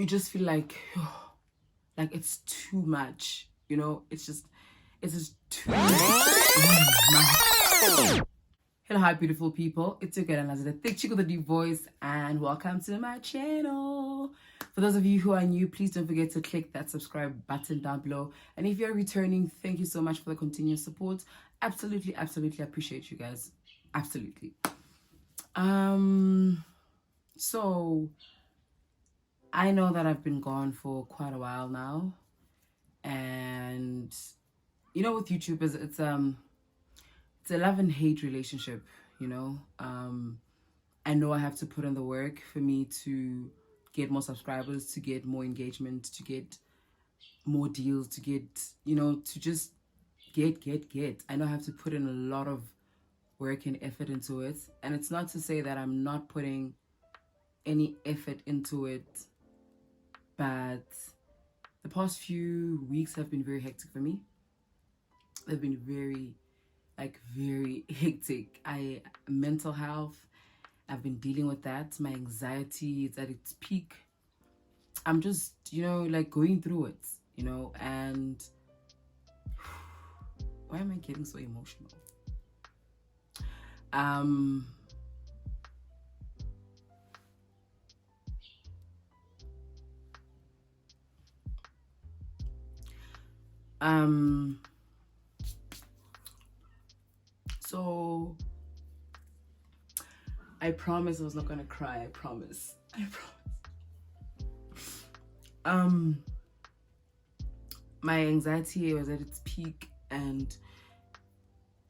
you just feel like it's too much, it's just too much. Hello, hi beautiful people, it's your girl Anazia, the thick chick with a deep voice, and welcome to my channel. For those of you who are new, please don't forget to click that subscribe button down below, and if you're returning, thank you so much for the continuous support. Absolutely appreciate you guys. Absolutely. So I know that I've been gone for quite a while now, and with YouTube it's a love and hate relationship. I know I have to put in the work for me to get more subscribers, to get more engagement, to get more deals, to get to just get. I know I have to put in a lot of work and effort into it, and it's not to say that I'm not putting any effort into it, but the past few weeks have been very hectic for me. They've been very hectic. Mental health, I've been dealing with that. My anxiety is at its peak. I'm just, going through it, and why am I getting so emotional? So I promise I was not gonna cry. I promise. My anxiety was at its peak, and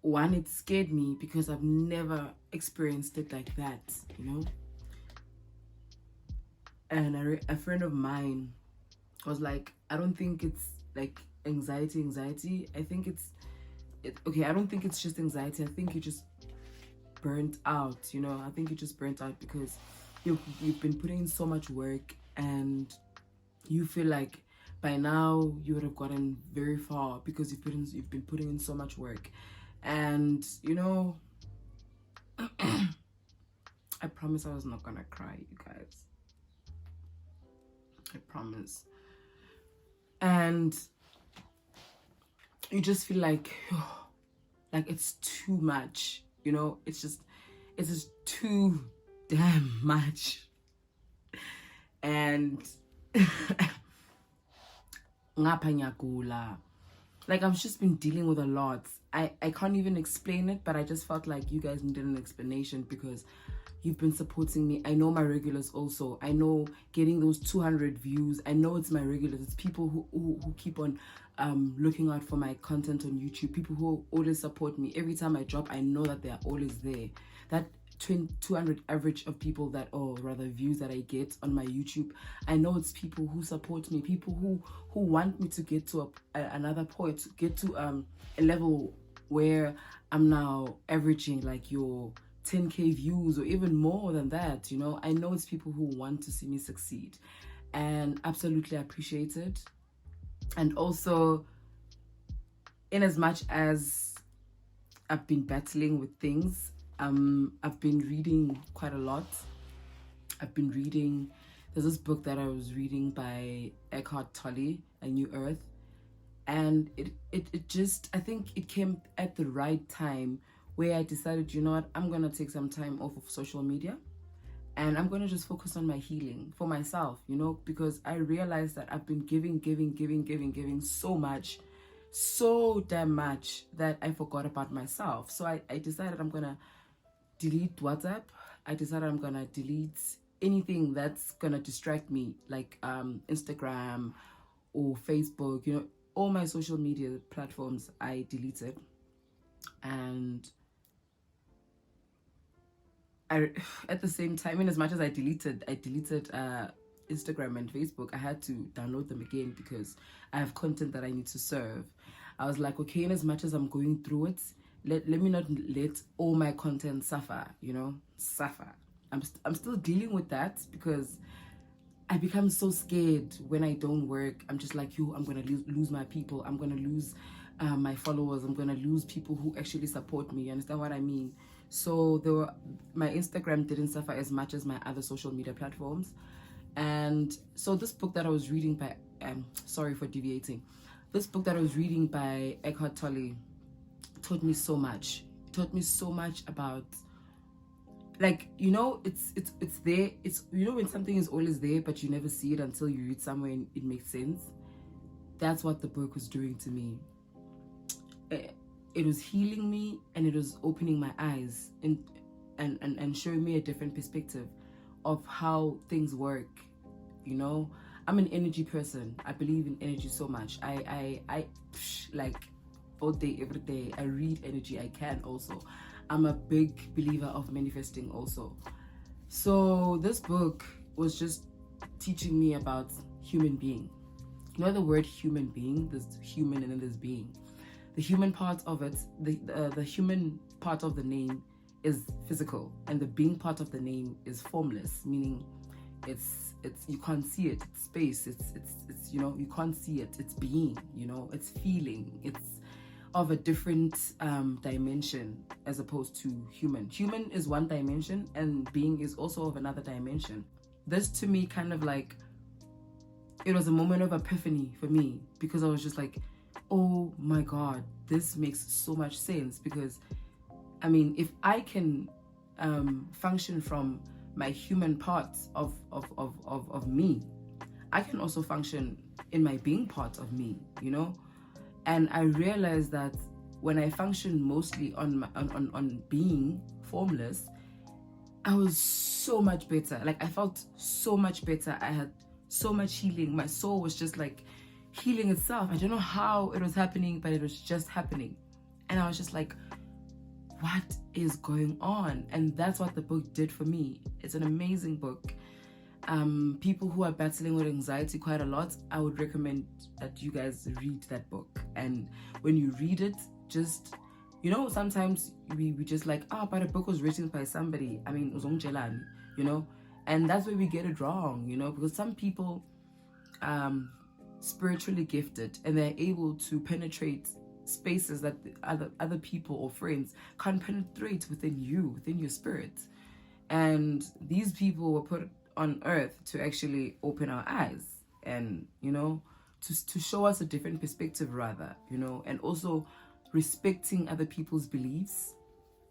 one, it scared me because I've never experienced it like that, And a friend of mine was like, I don't think it's like anxiety. I think okay, I don't think it's just anxiety. I think you just burnt out, I think you just burnt out because you've been putting in so much work, and you feel like by now you would have gotten very far because you've been putting in so much work. And I promise I was not gonna cry, you guys. I promise. And you just feel like it's too much, it's just too damn much. And I've just been dealing with a lot. I can't even explain it, but I just felt like you guys needed an explanation because you've been supporting me. I know my regulars also. I know getting those 200 views. I know it's my regulars. It's people who keep on looking out for my content on YouTube. People who always support me. Every time I drop, I know that they're always there. That 200 average of people that, or rather views that I get on my YouTube, I know it's people who support me, people who want me to get to another point, to get to a level where I'm now averaging like your 10k views or even more than that. I know it's people who want to see me succeed, and absolutely appreciate it. And also, in as much as I've been battling with things, I've been reading quite a lot. There's this book that I was reading by Eckhart Tolle, A New Earth, and it just, I think it came at the right time where I decided, I'm gonna take some time off of social media, and I'm gonna just focus on my healing for myself, because I realized that I've been giving so much, so damn much, that I forgot about myself. So I decided I'm gonna delete WhatsApp. I decided I'm gonna delete anything that's gonna distract me, like Instagram or Facebook, all my social media platforms I deleted. And at the same time, in as much as I deleted Instagram and Facebook, I had to download them again because I have content that I need to serve. I was like, okay, in as much as I'm going through it, let me not let all my content suffer. I'm still dealing with that because I become so scared when I don't work. I'm just like, I'm gonna lose my people. I'm gonna lose my followers. I'm gonna lose people who actually support me. You understand what I mean? So my Instagram didn't suffer as much as my other social media platforms, And so this book that I was reading by, sorry for deviating, this book that I was reading by Eckhart Tolle taught me so much. It taught me so much about, like, you know, it's there. It's, you know, when something is always there, but you never see it until you read somewhere and it makes sense. That's what the book was doing to me. It was healing me, and it was opening my eyes and showing me a different perspective of how things work. You know, I'm an energy person. I believe in energy so much. I like all day, every day. I read energy. I can also. I'm a big believer of manifesting also. So this book was just teaching me about human being. You know the word human being? There's human and then there's being. The human part of it, the human part of the name is physical, and the being part of the name is formless, meaning it's you can't see it. It's space. It's you know, you can't see it. It's being. You know, it's feeling. It's of a different dimension as opposed to human. Human is one dimension, and being is also of another dimension. This to me kind of like, it was a moment of epiphany for me, because I was just like, oh my God, this makes so much sense. Because I mean, if I can function from my human parts of me, I can also function in my being part of me, you know. And I realized that when I function mostly on being formless, I was so much better. Like, I felt so much better. I had so much healing. My soul was just like healing itself. I don't know how it was happening, but it was just happening. And I was just like, what is going on? And that's what the book did for me. It's an amazing book. People who are battling with anxiety quite a lot, I would recommend that you guys read that book. And when you read it, just, you know, sometimes we just like, but a book was written by somebody. I mean, Uzongjelani, you know, and that's where we get it wrong, you know, because some people spiritually gifted, and they're able to penetrate spaces that other people or friends can't penetrate within you, within your spirit. And these people were put on earth to actually open our eyes, and, you know, to show us a different perspective, rather, you know, and also respecting other people's beliefs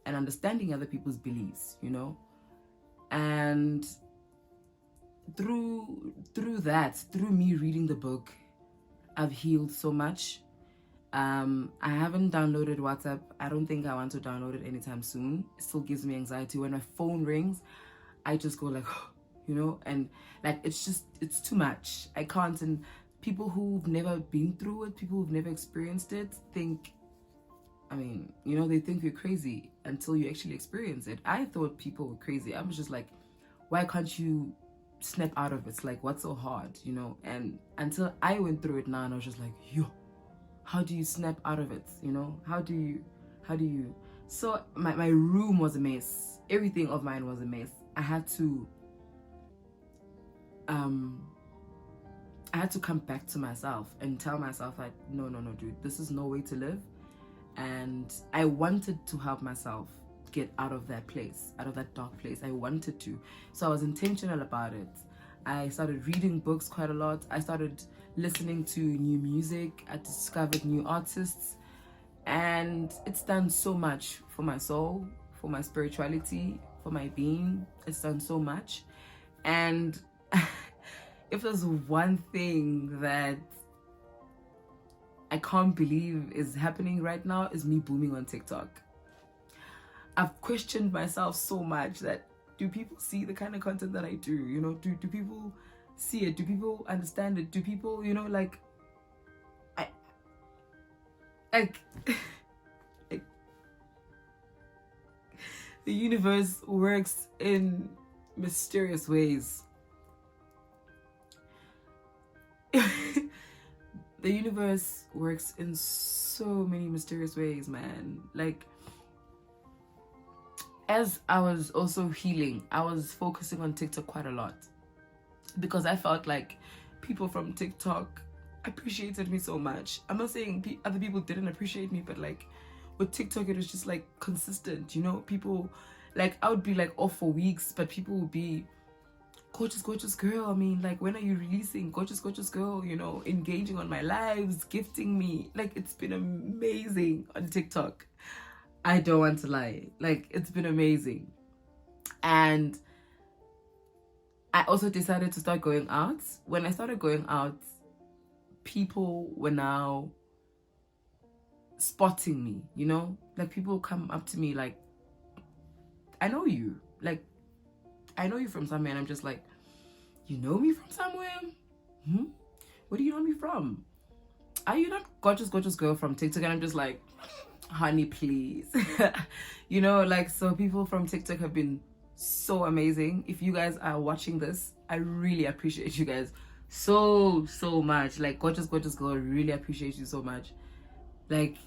and understanding other people's beliefs, you know. And through me reading the book, I've healed so much. I haven't downloaded WhatsApp. I don't think I want to download it anytime soon. It still gives me anxiety. When my phone rings, I just go like, you know, and like, it's too much. I can't. And people who've never been through it, people who've never experienced it, think, I mean, you know, they think you're crazy until you actually experience it. I thought people were crazy. I was just like, why can't you snap out of it? It's like, what's so hard, you know? And until I went through it now, and I was just like, yo, how do you snap out of it? You know, how do you? So my room was a mess. Everything of mine was a mess. I had to come back to myself and tell myself, like, no, dude, this is no way to live. And I wanted to help myself get out of that place, out of that dark place. I wanted to. So I was intentional about it. I started reading books quite a lot. I started listening to new music. I discovered new artists. And it's done so much for my soul, for my spirituality, for my being. It's done so much. And if there's one thing that I can't believe is happening right now, is me booming on TikTok. I've questioned myself so much that, do people see the kind of content that I do? You know, do people see it? Do people understand it? Do people, you know, like the universe works in mysterious ways. The universe works in so many mysterious ways, man. Like, as I was also healing, I was focusing on TikTok quite a lot, because I felt like people from TikTok appreciated me so much. I'm not saying other people didn't appreciate me, but like with TikTok, it was just like consistent, you know. People, like, I would be like off for weeks, but people would be gorgeous girl. I mean, like, when are you releasing? Gorgeous girl, you know, engaging on my lives, gifting me. Like, it's been amazing on TikTok. I don't want to lie. Like, it's been amazing. And I also decided to start going out. When I started going out, people were now spotting me, you know? Like, people come up to me like, I know you. Like, I know you from somewhere. And I'm just like, you know me from somewhere? Where do you know me from? Are you not gorgeous girl from TikTok? And I'm just like, honey, please. You know, like, so people from TikTok have been so amazing. If you guys are watching this, I really appreciate you guys so much. Like, gorgeous girl, I really appreciate you so much. Like,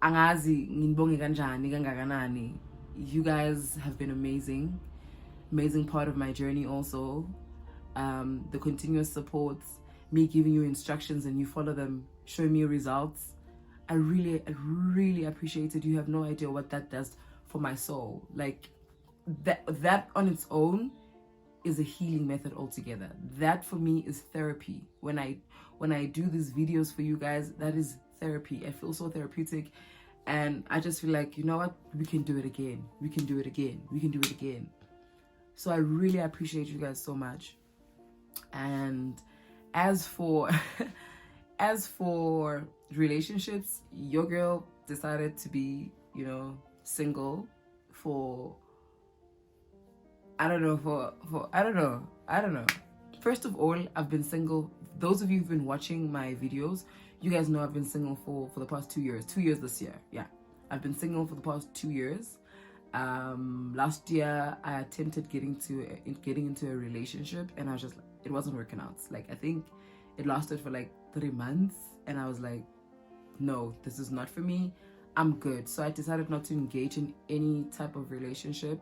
angazi nginibonge kanjani kangakanani. You guys have been amazing part of my journey also. The continuous support, me giving you instructions and you follow them, showing me results. I really appreciate it. You have no idea what that does for my soul. Like, that on its own is a healing method altogether. That for me is therapy. When I do these videos for you guys, that is therapy. I feel so therapeutic, and I just feel like, you know what, we can do it again. We can do it again. So I really appreciate you guys so much. And as for relationships, your girl decided to be, you know, single for I don't know. First of all, I've been single. Those of you who've been watching my videos, you guys know I've been single for the past 2 years. 2 years this year. Yeah. I've been single for the past 2 years. Last year I attempted getting into a relationship, and I was just like, it wasn't working out. Like, I think it lasted for like 3 months, and I was like, no, this is not for me. I'm good. So I decided not to engage in any type of relationship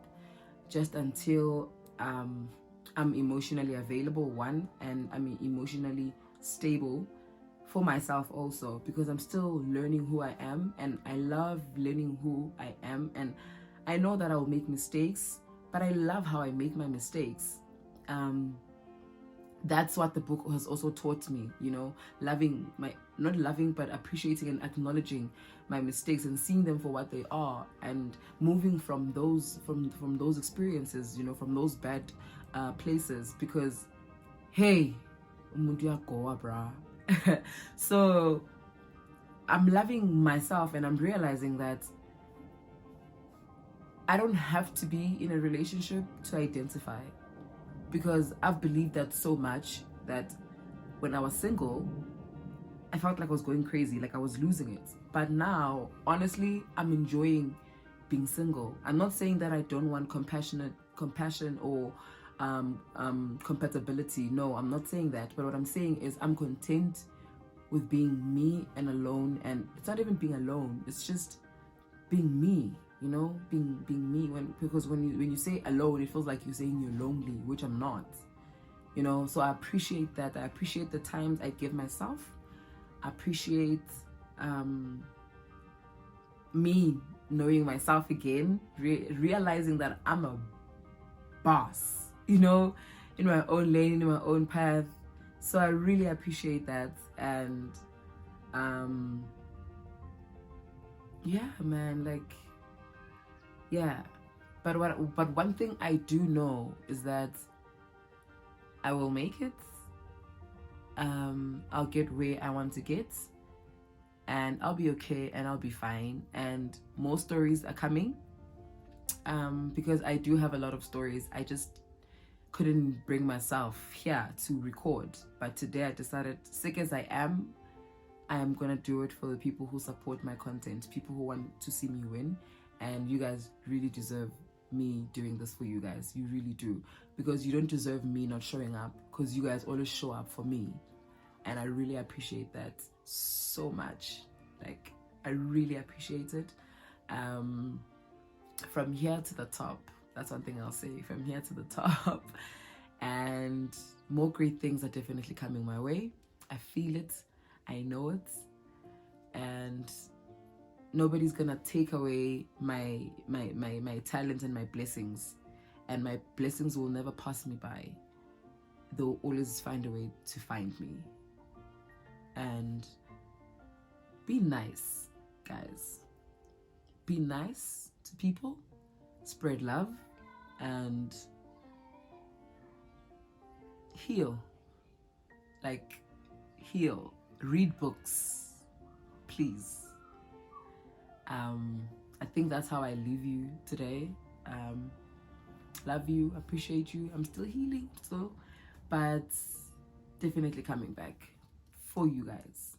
just until I'm emotionally available, one, and I'm emotionally stable for myself also, because I'm still learning who I am, and I love learning who I am. And I know that I'll make mistakes, but I love how I make my mistakes. That's what the book has also taught me, you know, not loving, but appreciating and acknowledging my mistakes and seeing them for what they are, and moving from those experiences, you know, from those bad places, because hey, so I'm loving myself, and I'm realizing that I don't have to be in a relationship to identify, because I've believed that so much that when I was single, I felt like I was going crazy, like I was losing it. But now, honestly, I'm enjoying being single. I'm not saying that I don't want compassion or compatibility. No, I'm not saying that. But what I'm saying is I'm content with being me and alone. And it's not even being alone. It's just being me, you know, being me. Because when you say alone, it feels like you're saying you're lonely, which I'm not. You know, so I appreciate that. I appreciate the times I give myself. I appreciate me knowing myself again, realizing that I'm a boss, you know, in my own lane, in my own path. So I really appreciate that. And yeah, man, like, yeah. But one thing I do know is that I will make it. I'll get where I want to get, and I'll be okay, and I'll be fine. And more stories are coming, because I do have a lot of stories. I just couldn't bring myself here to record. But today I decided, sick as I am gonna do it for the people who support my content, people who want to see me win. And you guys really deserve me doing this for you guys. You really do, because you don't deserve me not showing up, because you guys always show up for me, and I really appreciate that so much. Like, I really appreciate it. From here to the top, that's one thing I'll say, from here to the top. And more great things are definitely coming my way. I feel it, I know it, and nobody's gonna take away my talent and my blessings, and my blessings will never pass me by. they'll always find a way to find me. And be nice, guys. Be nice to people, spread love, and heal. Like, heal. Read books, please. I think that's how I leave you today. Love you, appreciate you. I'm still healing, so, but definitely coming back for you guys.